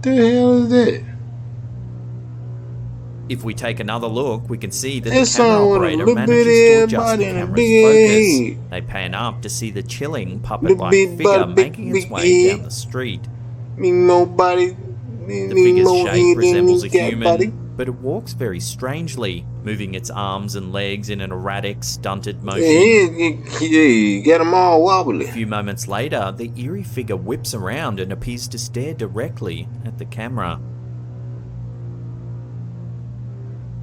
The hell is that? If we take another look, we can see that It's the camera someone with a operator little manages bitty to ass adjust body the and a camera's big ass focus. head. They pan up to see the chilling Little puppet-like big figure body, making its big way head. down the street. Me more body. The Me figure's more shape head resembles than a me got body. human, but it walks very strangely, moving its arms and legs in an erratic, stunted motion. Yeah, got them all wobbly. A few moments later, the eerie figure whips around and appears to stare directly at the camera.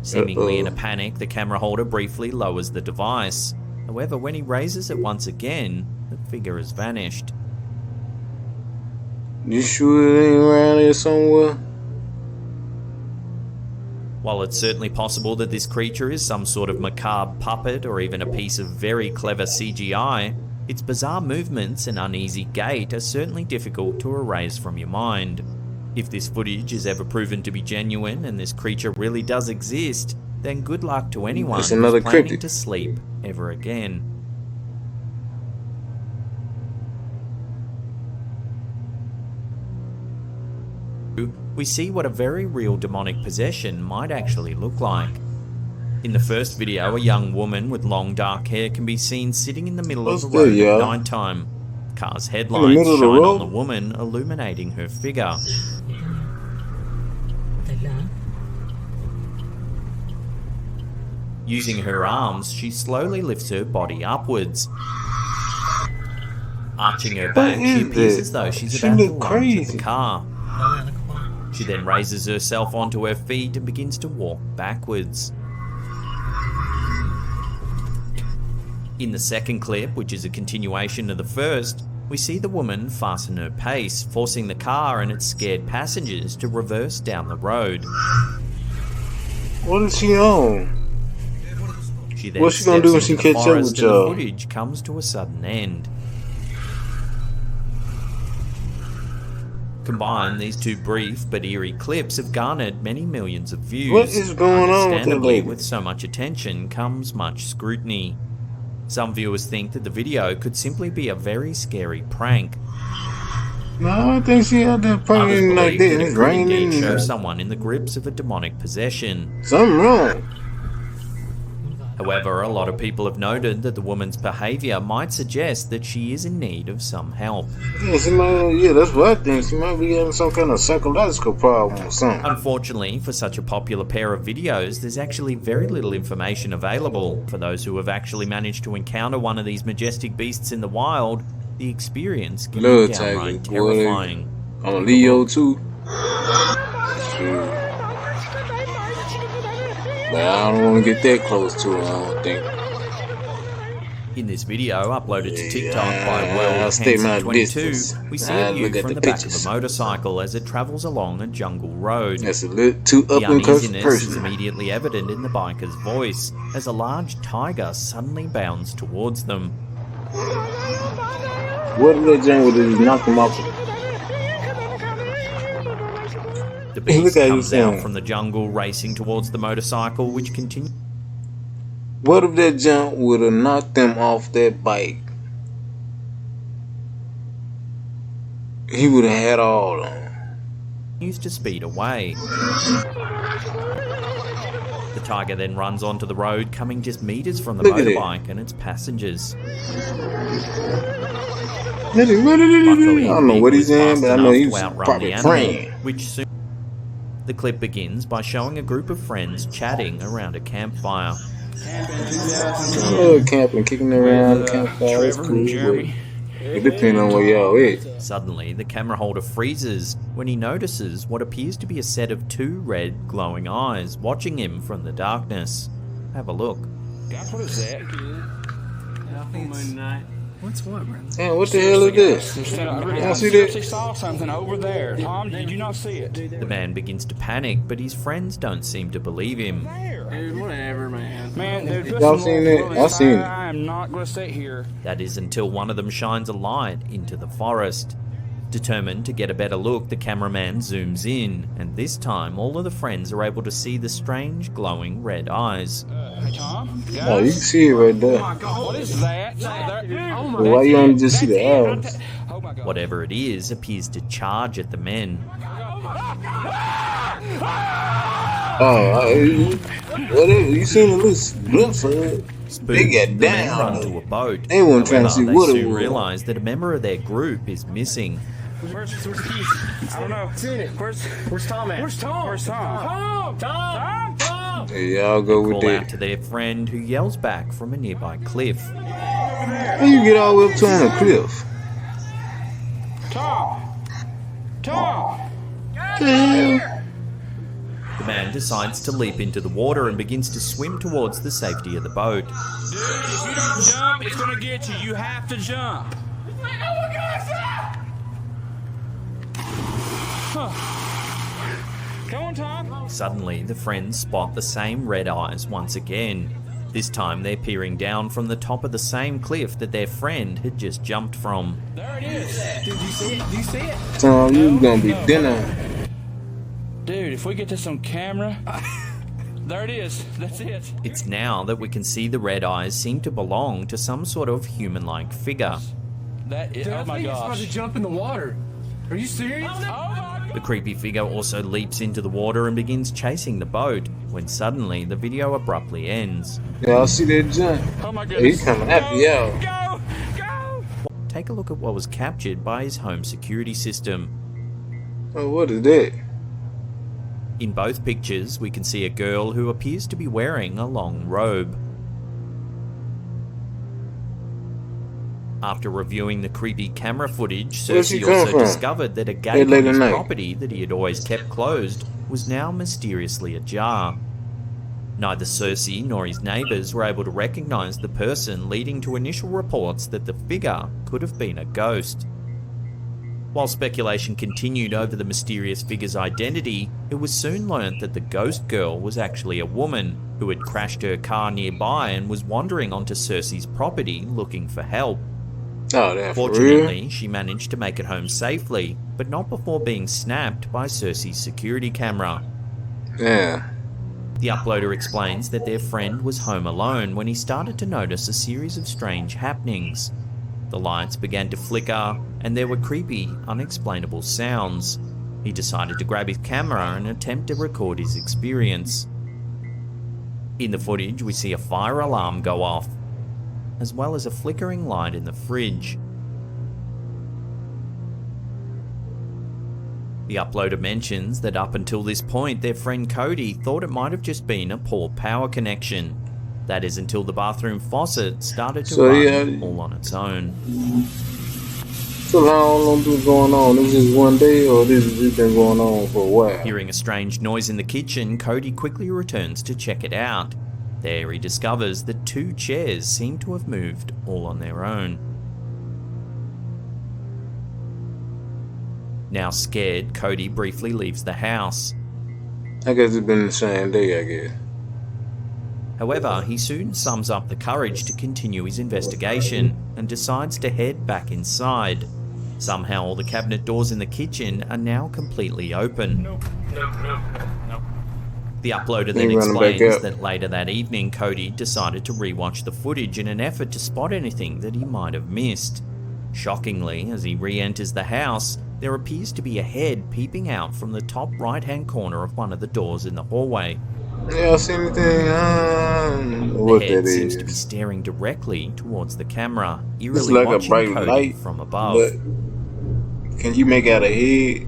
Seemingly in a panic, the camera holder briefly lowers the device. However, when he raises it once again, the figure has vanished. You sure it ain't around here somewhere? While it's certainly possible that this creature is some sort of macabre puppet or even a piece of very clever CGI, its bizarre movements and uneasy gait are certainly difficult to erase from your mind. If this footage is ever proven to be genuine and this creature really does exist, then good luck to anyone who's planning Cryptid to sleep ever again. We see what a very real demonic possession might actually look like. In the first video, a young woman with long dark hair can be seen sitting in the middle of the road at night time. The car's headlights shine on the woman, illuminating her figure. Using her arms, she slowly lifts her body upwards. Arching her back, she appears as though she's about to lunge at the car. She then raises herself onto her feet and begins to walk backwards. In the second clip, which is a continuation of the first, we see the woman fasten her pace, forcing the car and its scared passengers to reverse down the road. What is she on? She then What's she gonna do when she catch up with and y'all? the footage comes to a sudden end. Combined, these two brief but eerie clips have garnered many millions of views. What is going on with that Understandably, lady? with so much attention comes much scrutiny. Some viewers think that the video could simply be a very scary prank. No, I don't think she out there Others pranking like believe that. that it It's could indeed raining. show someone in the grips of a demonic possession. Something wrong. However, a lot of people have noted that the woman's behavior might suggest that she is in need of some help. Yeah, that's what I think. She might be having some kind of psychological problem or something. Unfortunately, for such a popular pair of videos, there's actually very little information available. For those who have actually managed to encounter one of these majestic beasts in the wild, the experience can be downright terrifying. I'm a Leo too. But I don't want to get that close to her, I don't think. In this video, uploaded to TikTok by World22, we see a view from the back of a motorcycle as it travels along a jungle road. That's a little too up the and close uneasiness person. is immediately evident in the biker's voice as a large tiger suddenly bounds towards them. What did that jump with it? Knock him off. The beast comes out from the jungle, racing towards the motorcycle, which continues. What if that jump would have knocked them off that bike? He would have had all of them. Continues to speed away. The tiger then runs onto the road, coming just meters from the motorbike and its passengers. Luckily, I don't know what he's in, but I know he's probably praying. The clip begins by showing a group of friends chatting around a campfire. Camping, kicking around the campfire. That's cool. It depends on where y'all at. Suddenly, the camera holder freezes when he notices what appears to be a set of two red glowing eyes watching him from the darkness. Have a look. Guys, what is that? What's what, man? Yeah, what the hell is this? I see that? saw something over there. Tom, did you not see it? The man begins to panic, but his friends don't seem to believe him. Dude, whatever, man. Man, there's y'all seen that? I seen it. I am not going to sit here. That is until one of them shines a light into the forest. Determined to get a better look, the cameraman zooms in, and this time all of the friends are able to see the strange glowing red eyes. Hey, Tom? Oh, you can see it right there. What is that? Well, why you only just see the eyes? Oh my God. Whatever it is appears to charge at the men. Whatever. You seen the loose glimpse of it. They Spooked, got the men down. run to a boat. They weren't trying to see However, what they it soon was. realise that a member of their group is missing. Where's the keys? I don't know. Seen it. Where's Tom at? Where's Tom? Where's Tom? Tom! Hey, y'all go with Call out that. to their friend, who yells back from a nearby cliff. How you get all the way up to on a cliff? Tom! Tom! What the hell? The man decides to leap into the water and begins to swim towards the safety of the boat. Dude, if you don't jump, it's gonna get you. You have to jump. Come on, Tom. Suddenly, the friends spot the same red eyes once again. This time, they're peering down from the top of the same cliff that their friend had just jumped from. There it is. Dude, you see it? Do you see it? Tom, you gonna be dinner. Dude, if we get this on camera, there it is. That's it. It's now that we can see the red eyes seem to belong to some sort of human-like figure. That is. Dude, Oh I my think it's about gosh. to jump in the water. Are you serious? Oh my. The creepy figure also leaps into the water and begins chasing the boat, when suddenly the video abruptly ends. Y'all see that jump? Oh my Hey, goodness. he coming after y'all. Go! Go! Take a look at what was captured by his home security system. Oh, what is that? In both pictures, we can see a girl who appears to be wearing a long robe. After reviewing the creepy camera footage, Where's she Cersei come also from? discovered that a Hey, gate on late at his night. property that he had always kept closed was now mysteriously ajar. Neither Cersei nor his neighbours were able to recognise the person, leading to initial reports that the figure could have been a ghost. While speculation continued over the mysterious figure's identity, it was soon learnt that the ghost girl was actually a woman who had crashed her car nearby and was wandering onto Cersei's property looking for help. Oh, that for real? Fortunately, she managed to make it home safely, but not before being snapped by Cersei's security camera. Yeah. The uploader explains that their friend was home alone when he started to notice a series of strange happenings. The lights began to flicker, and there were creepy, unexplainable sounds. He decided to grab his camera and attempt to record his experience. In the footage, we see a fire alarm go off, as well as a flickering light in the fridge. The uploader mentions that up until this point, their friend Cody thought it might have just been a poor power connection. That is until the bathroom faucet started to run all on its own. So how long this going on? This is one day, or this has been going on for a while? Hearing a strange noise in the kitchen, Cody quickly returns to check it out. There he discovers that 2 chairs seem to have moved all on their own. Now scared, Cody briefly leaves the house. I guess it's been the same day, I guess. However, he soon sums up the courage to continue his investigation and decides to head back inside. Somehow all the cabinet doors in the kitchen are now completely open. The uploader then He running back explains out. that later that evening, Cody decided to rewatch the footage in an effort to spot anything that he might have missed. Shockingly, as he re-enters the house, there appears to be a head peeping out from the top right-hand corner of one of the doors in the hallway. Y'all see anything? I don't know what The head that seems to be is. staring directly towards the camera, It's eerily like a watching bright Cody light, from above. but can you make out a head?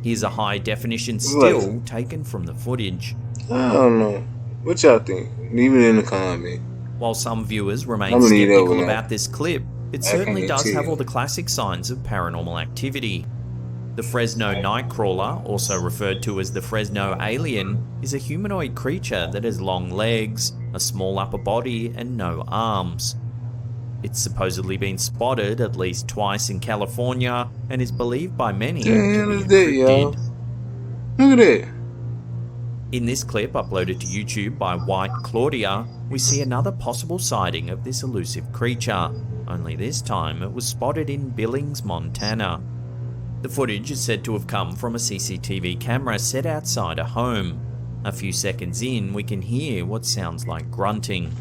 Here's a high-definition What? still taken from the footage. I don't know. What y'all think? Leave it in the comment. While some viewers remain I'm gonna leave that skeptical one about this clip, it I certainly can't does tell. have all the classic signs of paranormal activity. The Fresno Nightcrawler, also referred to as the Fresno Alien, is a humanoid creature that has long legs, a small upper body, and no arms. It's supposedly been spotted at least twice in California and is believed by many The hell to is be that, a y'all? cryptid. Look at that. In this clip uploaded to YouTube by White Claudia, we see another possible sighting of this elusive creature, only this time it was spotted in Billings, Montana. The footage is said to have come from a CCTV camera set outside a home. A few seconds in, we can hear what sounds like grunting.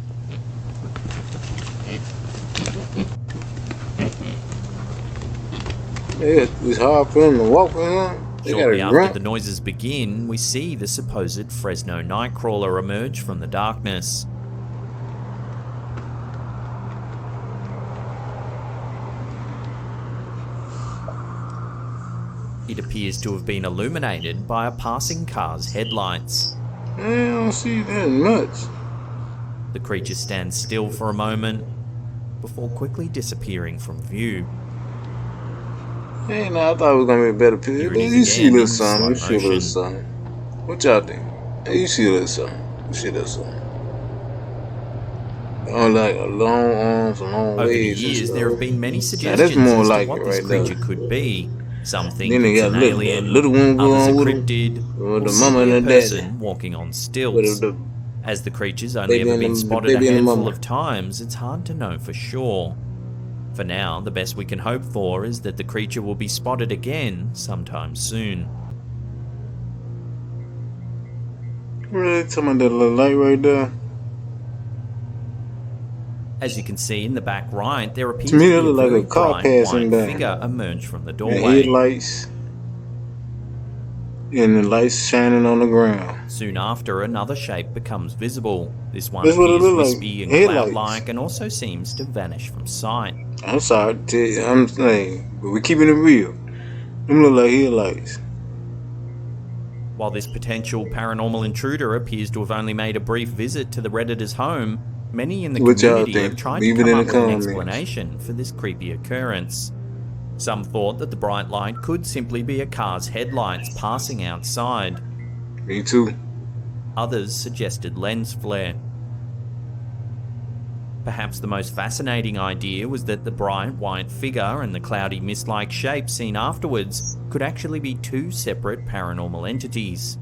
Yeah, it's hard for him to walk around. They got Shortly a after grunt. the noises begin, we see the supposed Fresno nightcrawler emerge from the darkness. It appears to have been illuminated by a passing car's headlights. I don't see that much. The creature stands still for a moment before quickly disappearing from view. Hey, no, I thought it was gonna be a better picture. Here it is You see a again little in something. You slow see a little motion. something. What y'all think? Hey, you see a little something. You see a little something. Oh, like a long arms, a long Over the legs. and years, stuff. there have been many Now, suggestions that's more as to like what it this right there. creature could be. Some think Then they it's got an little, alien, little one go others on a with them. cryptid, Or or the mama simply and a the daddy. person walking on But stilts. the As the creature's only baby ever and been the spotted a baby and the handful mama. of times, it's hard to know for sure. For now, the best we can hope for is that the creature will be spotted again sometime soon. really talking about that little light right there. As you can see in the back right, there appears To me, to that be a look like very a car bright passing white by. figure emerge from the And doorway. headlights. And the lights shining on the ground. Soon after, another shape becomes visible. This one That's what it appears look like. wispy and Headlights. cloud-like and also seems to vanish from sight. I'm sorry to tell you, I'm saying, but we're keeping it real. Them look like headlights. While this potential paranormal intruder appears to have only made a brief visit to the Redditor's home, many in the What y'all community think? have tried Leave to it come in up the with an comments. explanation for this creepy occurrence. Some thought that the bright light could simply be a car's headlights passing outside. Me too. Others suggested lens flare. Perhaps the most fascinating idea was that the bright white figure and the cloudy mist-like shape seen afterwards could actually be two separate paranormal entities.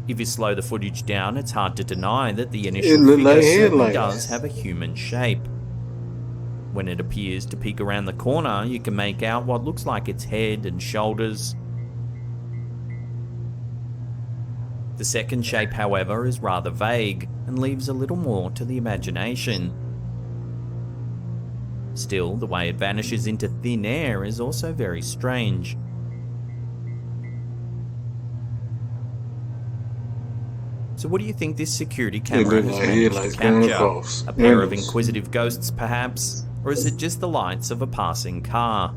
If you slow the footage down, it's hard to deny that the initial looked figure like certainly headlights. does have a human shape. When it appears to peek around the corner, you can make out what looks like its head and shoulders. The second shape, however, is rather vague and leaves a little more to the imagination. Still, the way it vanishes into thin air is also very strange. So what do you think this security camera look has like managed headlights to going capture? across A pair of windows. inquisitive ghosts, perhaps? Or is it just the lights of a passing car?